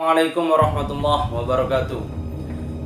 Assalamualaikum warahmatullahi wabarakatuh.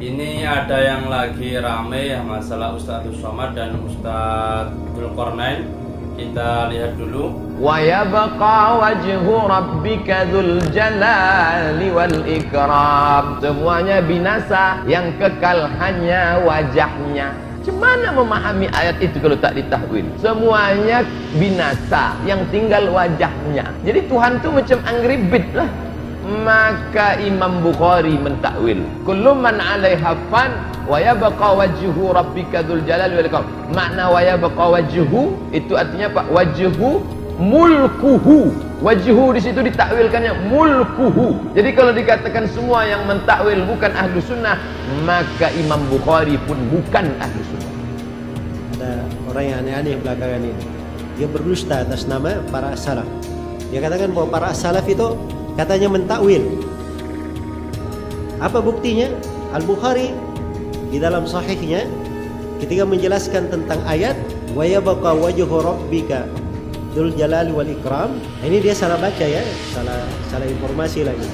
Ini ada yang lagi rame ya masalah Ustadz Somad dan Ustadz Dzulqarnain. Kita lihat dulu. Wa yabqa wajhu rabbika dzul jalali wal ikram. Semuanya binasa, yang kekal hanya wajahnya. Gimana memahami ayat itu kalau tak ditahwil? Semuanya binasa, yang tinggal wajahnya. Jadi Tuhan itu macam angry bird lah. Maka Imam Bukhari mentakwil kullu man 'alaiha fan wa yabqa wajhu rabbika dzul jalali wal ikram. Makna wa yabqa wajhu itu artinya apa? Wajhu mulkuhu. Wajhu di situ ditakwilkannya mulkuhu. Jadi kalau dikatakan semua yang mentakwil bukan ahlu sunnah, maka Imam Bukhari pun bukan ahlu sunnah. Ada orang yang aneh-aneh belakangan ini. Dia berdusta atas nama para salaf. Dia katakan bahwa para salaf itu katanya mentakwil. Apa buktinya? Al-Bukhari di dalam sahihnya ketika menjelaskan tentang ayat wa yabqa wajhu rabbika dzul jalali wal ikram, ini dia salah baca ya, salah informasi lagi.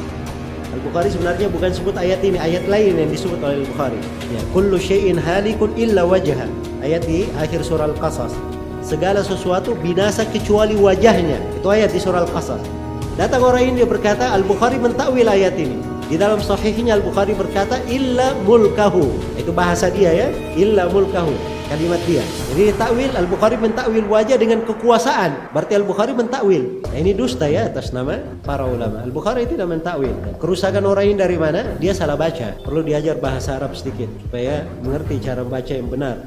Al-Bukhari sebenarnya bukan sebut ayat ini, ayat lain yang disebut oleh Al-Bukhari. Ya, kullu syai'in halikun illa wajha. Ayat di akhir surah Al-Qasas. Segala sesuatu binasa kecuali wajahnya. Itu ayat di surah Al-Qasas. Datang orang ini, dia berkata Al-Bukhari mentakwil ayat ini. Di dalam sahihnya Al-Bukhari berkata illa mulkahu. Itu bahasa dia ya, illa mulkahu, kalimat dia. Jadi takwil, Al-Bukhari mentakwil wajah dengan kekuasaan. Berarti Al-Bukhari mentakwil. Nah, ini dusta ya atas nama para ulama. Al-Bukhari tidak mentakwil. Kerusakan orang ini dari mana? Dia salah baca. Perlu diajar bahasa Arab sedikit supaya mengerti cara baca yang benar.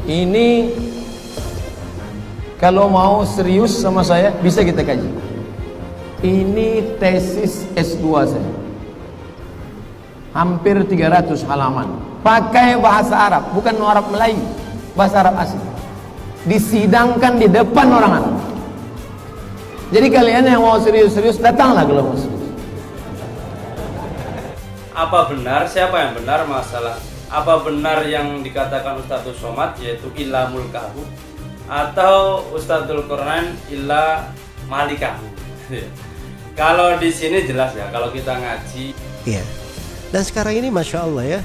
Ini kalau mau serius sama saya bisa kita kaji. Ini tesis S2 saya. Hampir 300 halaman. Pakai bahasa Arab, bukan Arab Melayu, bahasa Arab asli. Disidangkan di depan orang Arab. Jadi kalian yang mau serius-serius datanglah kalau mau serius. Apa benar? Siapa yang benar masalah? Apa benar yang dikatakan Ustadz Somad yaitu illa mulkahu, atau Ustadz Dzulqarnain illa malikahu? Kalau di sini jelas ya, kalau kita ngaji. Iya. Dan sekarang ini Masya Allah ya,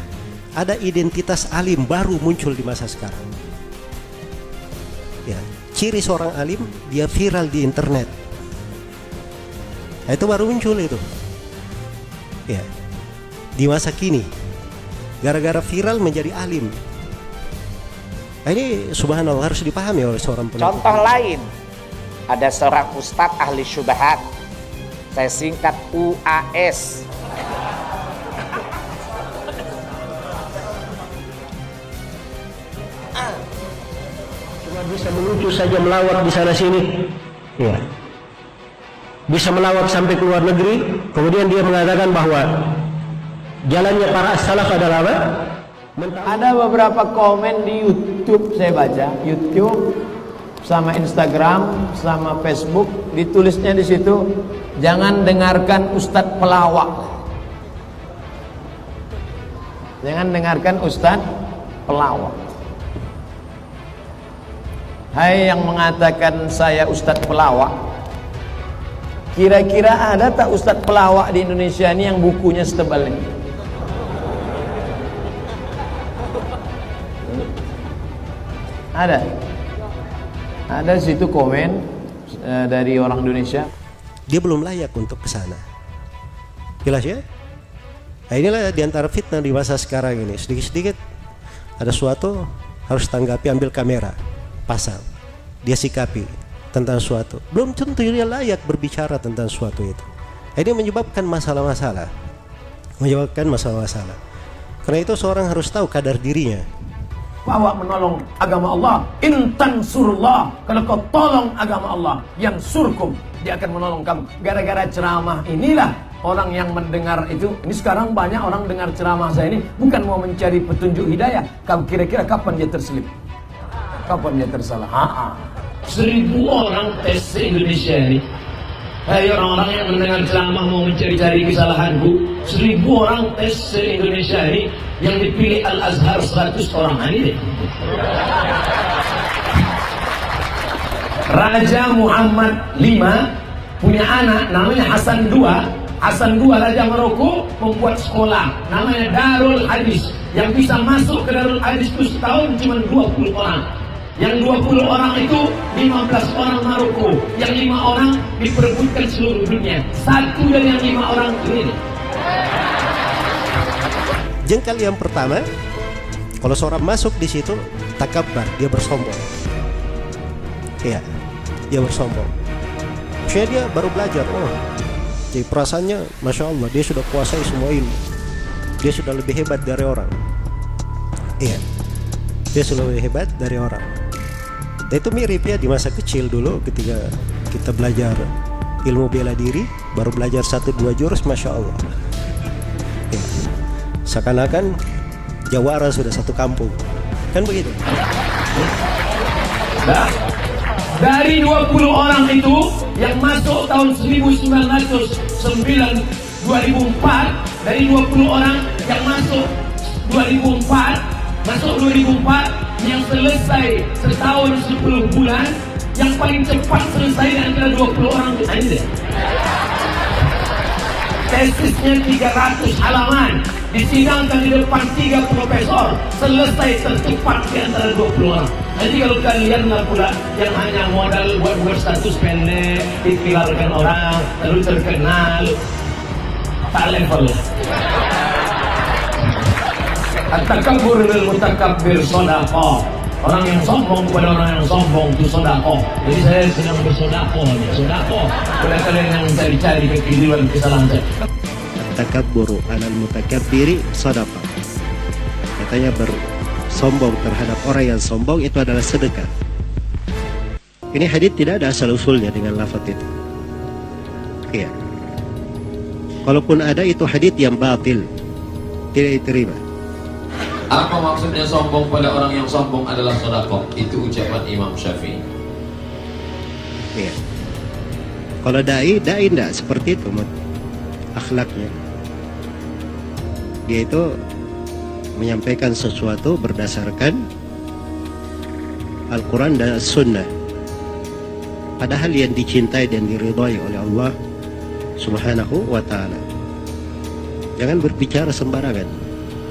ada identitas alim baru muncul di masa sekarang. Ya, ciri seorang alim, dia viral di internet. Nah, itu baru muncul itu. Ya, di masa kini, gara-gara viral menjadi alim. Nah, ini subhanallah harus dipahami oleh seorang penuntut. Contoh lain, ada seorang ustadz ahli syubhat, saya singkat UAS. Cuma bisa melucu saja, melawat di sana sini. Ya. Bisa melawat sampai ke luar negeri. Kemudian dia mengatakan bahwa jalannya para salaf adalah apa? Ada beberapa komen di YouTube saya baca, YouTube sama Instagram sama Facebook, ditulisnya di situ, jangan dengarkan Ustadz pelawak. Jangan dengarkan Ustadz pelawak. Hai yang mengatakan saya Ustadz pelawak, kira-kira ada tak Ustadz pelawak di Indonesia ini yang bukunya setebal ini? Ada situ komen dari orang Indonesia. Dia belum layak untuk ke sana. Jelas ya? Nah, inilah diantara fitnah di masa sekarang ini. Sedikit-sedikit ada suatu harus tanggapi, ambil kamera, pasang, dia sikapi tentang suatu. Belum tentu dia layak berbicara tentang suatu itu. Nah, ini menyebabkan masalah-masalah. Karena itu seorang harus tahu kadar dirinya. Bahwa menolong agama Allah, intan surullah, kalau kau tolong agama Allah, yang surkum, dia akan menolong kamu. Gara-gara ceramah inilah orang yang mendengar itu. Ini sekarang banyak orang dengar ceramah saya ini bukan mau mencari petunjuk hidayah. Kamu kira-kira kapan dia terselip? Kapan dia tersalah? 1000 orang tes Indonesia ini. Hai orang-orang yang mendengar ceramah mau mencari-cari kesalahanku, 1000 orang tes se-Indonesia ini, yang dipilih Al-Azhar 100 orang ini deh. Raja Muhammad V punya anak namanya Hasan II. Hasan II Raja Maroko membuat sekolah namanya Darul Hadis. Yang bisa masuk ke Darul Hadis itu setahun cuma 20 orang. Yang 20 orang itu 15 orang Maroko. Yang 5 orang diperebutkan seluruh dunia. Satu dari yang 5 orang ini. Jengkal yang pertama, kalau seorang masuk di situ takabbar, dia bersombong. Iya, dia bersombong. Maksudnya dia baru belajar, jadi perasaannya, masya Allah, dia sudah kuasai semua ilmu. Dia sudah lebih hebat dari orang. Iya, dia sudah lebih hebat dari orang. Dan itu mirip ya di masa kecil dulu ketika kita belajar ilmu bela diri, baru belajar 1-2 jurus, masya Allah. Ya. Seakan-akan jawara sudah satu kampung, kan begitu? Nah, dari 20 orang itu yang masuk tahun 2004, dari 20 orang yang masuk 2004, yang selesai setahun 10 bulan, yang paling cepat selesai di antara 20 orang itu ini deh. Tesisnya 300 halaman, disidangkan di depan 3 profesor, selesai tercepat di antara 20 orang. Nanti kalau kalian nggak pula yang hanya modal buat status pendek, diviralkan orang, lalu terkenal, tak levelnya. At-takabbur lil mutakabbir sedekah. Orang yang sombong kepada orang yang sombong itu sedekah. Jadi saya sedang bersedekah. Kepada kalian yang cari-cari kekeliruan kesalahan saya. At-takabburu 'alal mutakabbiri sedekah. Katanya bersombong terhadap orang yang sombong itu adalah sedekah. Ini hadits tidak ada asal usulnya dengan lafaz itu. Iya. Kalaupun ada, itu hadits yang batil, tidak diterima. Apa maksudnya sombong pada orang yang sombong adalah sedekah? Itu ucapan Imam Syafi'i. Iya. Kalau dai tidak seperti itu akhlaknya. Dia itu menyampaikan sesuatu berdasarkan Al-Quran dan Sunnah. Padahal yang dicintai dan diridhai oleh Allah Subhanahu wa ta'ala. Jangan berbicara sembarangan.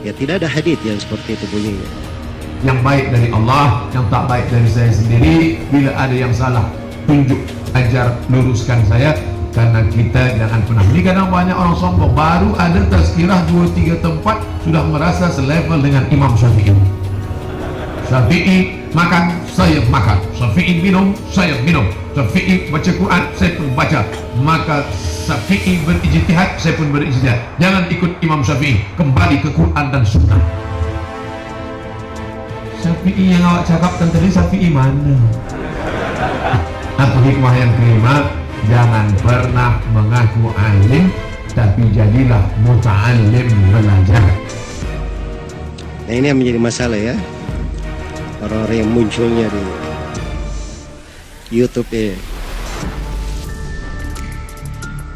Ya, tidak ada hadits yang seperti itu bunyinya. Yang baik dari Allah, yang tak baik dari saya sendiri. Bila ada yang salah, tunjuk, ajar, luruskan saya. Karena kita jangan pernah. Ini kadang banyak orang sombong, baru ada tazkirah 2-3 tempat sudah merasa selevel dengan Imam Syafi'i. Syafi'i makan, saya makan. Syafi'i minum, saya minum. Syafi'i baca Quran, saya pun baca. Maka Syafi'i berijtihad, saya pun berijtihad. Jangan ikut Imam Syafi'i, kembali ke Quran dan Sunnah. Syafi'i yang awak cakapkan tadi, Syafi'i mana? Apa hikmah yang kelima? Jangan pernah mengaku alim, tapi jadilah muta'alim, belajar. Nah, ini yang menjadi masalah ya, orang-orang yang munculnya di YouTube ya.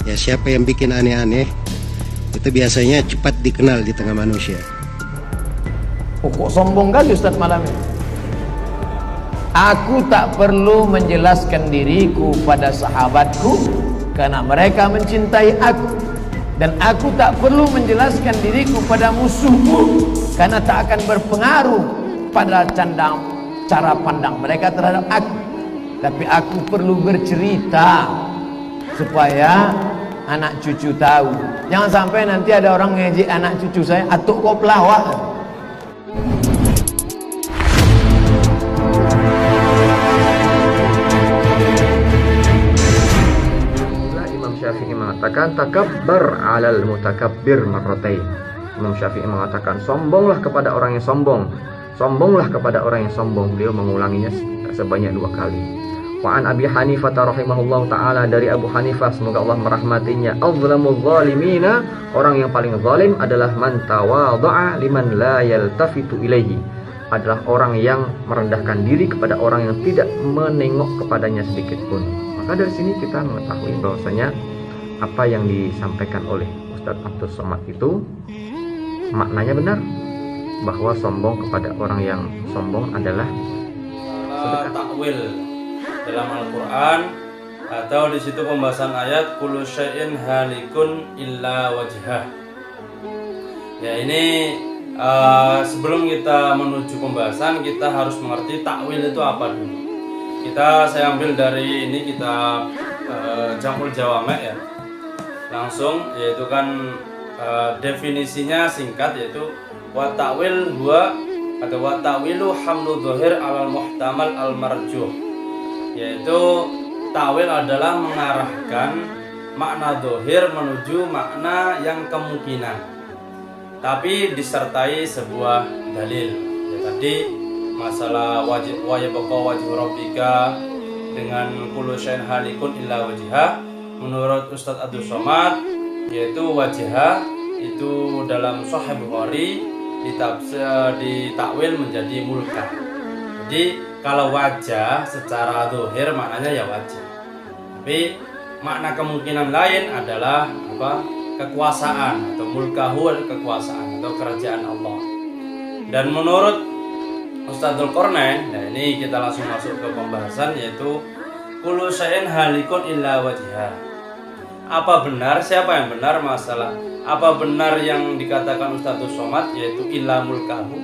Ya, siapa yang bikin aneh-aneh itu biasanya cepat dikenal di tengah manusia. Kok sombong kali Ustaz malam ini? Aku tak perlu menjelaskan diriku pada sahabatku karena mereka mencintai aku, dan aku tak perlu menjelaskan diriku pada musuhku karena tak akan berpengaruh pada cara pandang mereka terhadap aku. Tapi aku perlu bercerita supaya anak cucu tahu. Jangan sampai nanti ada orang ngejek anak cucu saya, atuk kau pelawak. Imam Syafi'i mengatakan takabbar 'alal mutakabbir marratain. Imam Syafi'i mengatakan sombonglah kepada orang yang sombong. Sombonglah kepada orang yang sombong. Beliau mengulanginya sebanyak 2 kali. Wa an Abi Hanifah rahimahullahu taala, dari Abu Hanifah semoga Allah merahmatinya, azlamul zalimina, orang yang paling zalim adalah man tawadha'a liman la yaltafitu ilaihi, adalah orang yang merendahkan diri kepada orang yang tidak menengok kepadanya sedikit pun. Maka dari sini kita mengetahui bahwasanya apa yang disampaikan oleh Ustadz Abdul Somad itu maknanya benar, bahwa sombong kepada orang yang sombong adalah takwil dalam Al-Quran Atau di situ pembahasan ayat kullu syai'in halikun illa wajhah. Ya, ini sebelum kita menuju pembahasan, kita harus mengerti takwil itu apa dulu. Saya ambil dari ini kitab Jamul Jawame' ya. Langsung, yaitu kan definisinya singkat, yaitu wa ta'wil huwa atau wa ta'wilu hamlu dhahir alal muhtamal al marjuh, yaitu ta'wil adalah mengarahkan makna dhahir menuju makna yang kemungkinan tapi disertai sebuah dalil. Ya, tadi masalah wajib wajhu rabbika dengan kullu syai'in halikun illa wajhah, menurut Ustadz Abdul Somad yaitu wajhah itu dalam Sahih Bukhari ditakwil menjadi mulka. Jadi kalau wajah secara zahir maknanya ya wajah, tapi makna kemungkinan lain adalah apa? Kekuasaan atau mulkahu, kekuasaan atau kerajaan Allah. Dan menurut Ustadzul Qarnain, nah ini kita langsung masuk ke pembahasan, yaitu kullu syai'in halikun illa wajhah. Apa benar, siapa yang benar masalah apa benar yang dikatakan Ustadzul Somad yaitu illa mulkahu,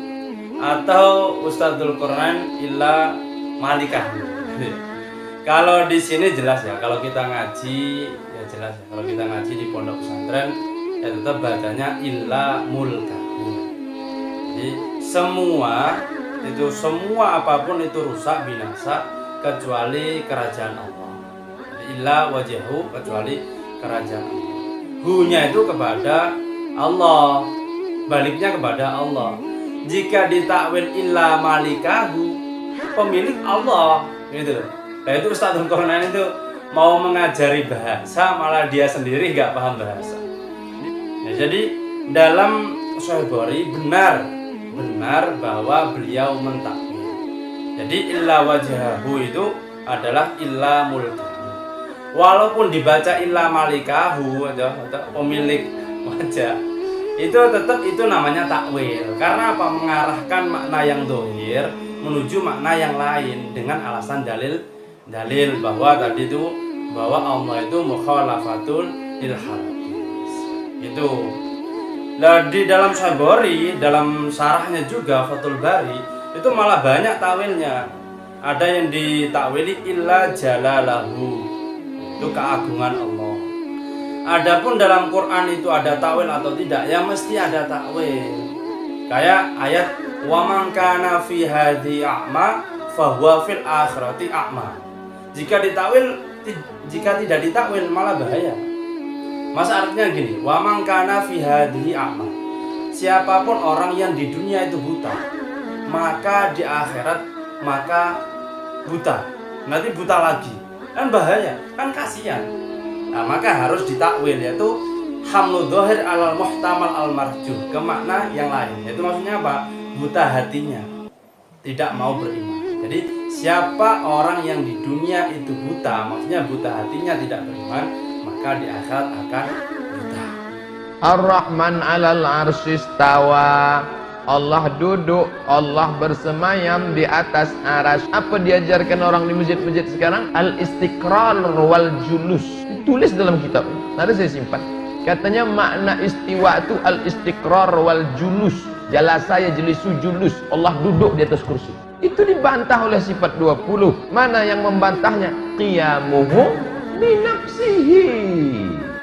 atau Ustadzul Qarnain illa malikahu? Kalau di sini jelas ya, kalau kita ngaji ya jelas ya. Kalau kita ngaji di pondok pesantren ya tetap bacanya illa mulkahu. Jadi semua apapun itu rusak binasa kecuali kerajaan Allah. Jadi illa wajhahu, kecuali kerajaan Allah. Hu-nya itu kepada Allah, baliknya kepada Allah. Jika ditakwil illa malikahu, pemilik Allah, gitu loh. Nah itu Ustadzul Qarnain itu mau mengajari bahasa, malah dia sendiri nggak paham bahasa. Nah, jadi dalam Sahih Bukhari benar bahwa beliau mentakwil. Jadi illa wajhahu itu adalah illa mulkahu. Walaupun dibaca illa malikahu atau pemilik wajah, itu tetap itu namanya takwil. Karena apa? Mengarahkan makna yang dohir menuju makna yang lain dengan alasan dalil bahwa tadi itu bahwa Allah itu mukhalafatul lil hadis. Itu. Nah, di dalam Sahih Bukhari, dalam sarahnya juga Fathul Bari, itu malah banyak takwilnya. Ada yang ditakwili illa jalalahu, itu keagungan Allah. Adapun dalam Quran itu ada takwil atau tidak, ya mesti ada takwil. Kayak ayat wa man kana fi hadhi a'ma fahuwa fil akhirati a'ma. Jika tidak ditakwil malah bahaya. Masa artinya gini, wa man kana fi hadhi a'ma. Siapapun orang yang di dunia itu buta, maka di akhirat maka buta. Nanti buta lagi. Kan bahaya, kan kasihan. Nah, maka harus ditakwil, yaitu hamlu dhahir alal muhtamal al marjuh, ke makna yang lain. Itu maksudnya apa? Buta hatinya, tidak mau beriman. Jadi siapa orang yang di dunia itu buta, maksudnya buta hatinya tidak beriman, maka di akhirat akan buta. Ar-Rahman 'alal 'arsy istawa. Allah duduk, Allah bersemayam di atas arasy. Apa diajarkan orang di masjid-masjid sekarang? Al-istiqrar wal julus. Ditulis dalam kitab. Nanti saya simpan. Katanya makna istiwa itu al-istiqrar wal julus. Jalasa yajlisu julus. Allah duduk di atas kursi. Itu dibantah oleh sifat 20. Mana yang membantahnya? Qiyamuhu binafsihi.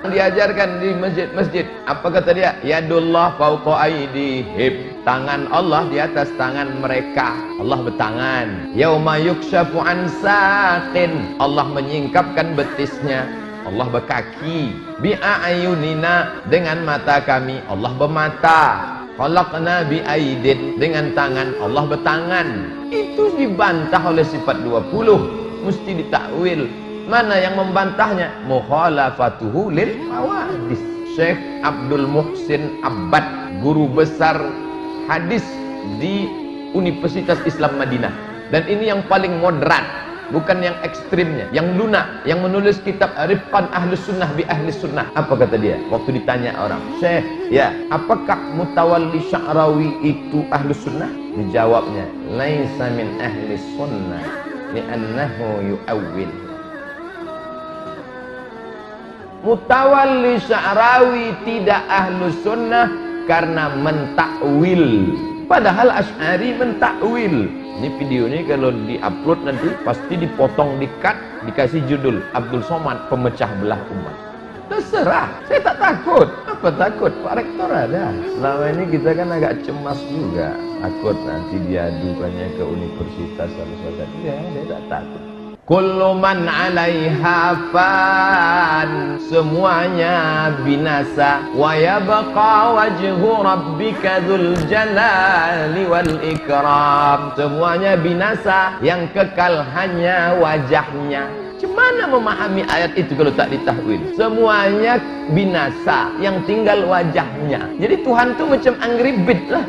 Diajarkan di masjid-masjid. Apa kata dia? Yadullah fauqa aydihim. Tangan Allah di atas tangan mereka. Allah bertangan. Yauma yukshafu an saqin. Allah menyingkapkan betisnya. Allah berkaki. Bi'ayunina, dengan mata kami. Allah bermata. Khalaqna bi'aidin, dengan tangan. Allah bertangan. Itu dibantah oleh sifat 20. Mesti ditakwil. Mana yang membantahnya? Mukhalafatuhu lil hawadis. Syekh Abdul Muhsin Abbad, guru besar hadis di Universitas Islam Madinah. Dan ini yang paling moderat, bukan yang ekstrimnya, yang lunak, yang menulis kitab Rifqan Ahlus Sunnah bi Ahlus Sunnah. Apa kata dia? Waktu ditanya orang, Syekh, ya, apakah Mutawalli Sya'rawi itu Ahlus Sunnah? Dijawabnya, laisa min Ahlus Sunnah li'annahu yu'awwil. Mutawalli Sya'rawi tidak ahlus sunnah karena mentakwil. Padahal Asy'ari mentakwil. Ini video ini kalau diupload nanti pasti dipotong, di-cut, dikasih judul Abdul Somad pemecah belah umat. Terserah, saya tak takut. Apa takut? Pak Rektor ada. Selama ini kita kan agak cemas juga, takut nanti diadukannya ke universitas harus ada. Ya, saya tak takut. Kullu man 'alaiha fan, semuanya binasa. Wa yabqa wajhu rabbika dzul jalali wal ikram, semuanya binasa, yang kekal hanya wajahnya. Gimana memahami ayat itu kalau tak ditahwil? Semuanya binasa, yang tinggal wajahnya. Jadi Tuhan itu macam Angry Bird lah.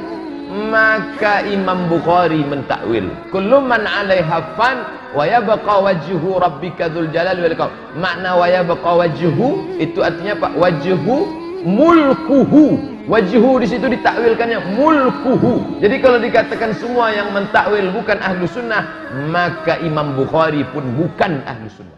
Maka Imam Bukhari mentakwil kullu man 'alaiha fan wa yabqa wajhu rabbika dzul jalali wal ikram. Makna wa yabqa wajhu itu artinya apa? Wajhu mulkuhu. Wajhu di situ ditakwilkannya mulkuhu. Jadi kalau dikatakan semua yang mentakwil bukan ahlu sunnah, maka Imam Bukhari pun bukan ahlu sunnah.